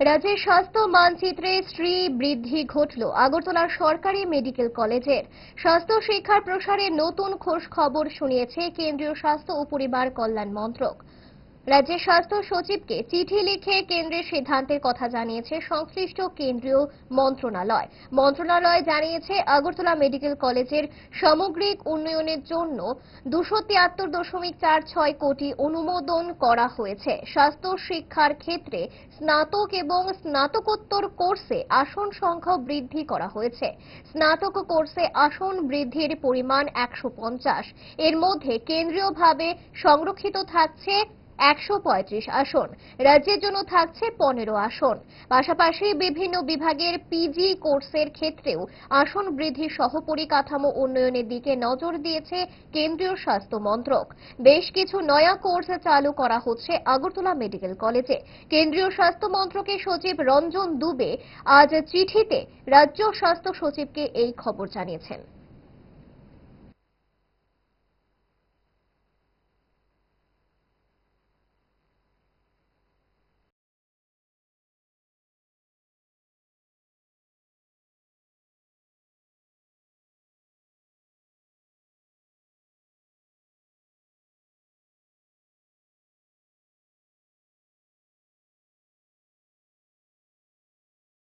রাজ্যের স্বাস্থ্য মানচিত্রে বৃদ্ধি ঘটল আগরতলার সরকারি মেডিকেল কলেজের। স্বাস্থ্য শিক্ষার প্রসারে নতুন খোঁজ শুনিয়েছে কেন্দ্রীয় স্বাস্থ্য ও পরিবার কল্যাণ মন্ত্রক। রাজ্যের স্বাস্থ্য সচিবকে চিঠি লিখে কেন্দ্রের সিদ্ধান্তের কথা জানিয়েছে সংশ্লিষ্ট কেন্দ্রীয় মন্ত্রণালয় জানিয়েছে আগরতলা মেডিকেল কলেজের সামগ্রিক উন্নয়নের জন্য 273.46 কোটি অনুমোদন করা হয়েছে। স্বাস্থ্য শিক্ষার ক্ষেত্রে স্নাতক এবং স্নাতকোত্তর কোর্সে আসন সংখ্যা বৃদ্ধি করা হয়েছে। স্নাতক কোর্সে আসন বৃদ্ধির পরিমাণ 150, এর মধ্যে কেন্দ্রীয়ভাবে সংরক্ষিত থাকছে 135 আসন, রাজ্যের জন্য থাকছে 15 আসন। পাশাপাশি বিভিন্ন বিভাগের পিজি কোর্সের ক্ষেত্রেও আসন বৃদ্ধি সহ পরিকাঠামো উন্নয়নের দিকে নজর দিয়েছে কেন্দ্রীয় স্বাস্থ্য মন্ত্রক। বেশ কিছু নয়া কোর্স চালু করা হচ্ছে আগরতলা মেডিকেল কলেজে। কেন্দ্রীয় স্বাস্থ্য মন্ত্রকের সচিব রঞ্জন দুবে আজ চিঠিতে রাজ্য স্বাস্থ্য সচিবকে এই খবর জানিয়েছেন।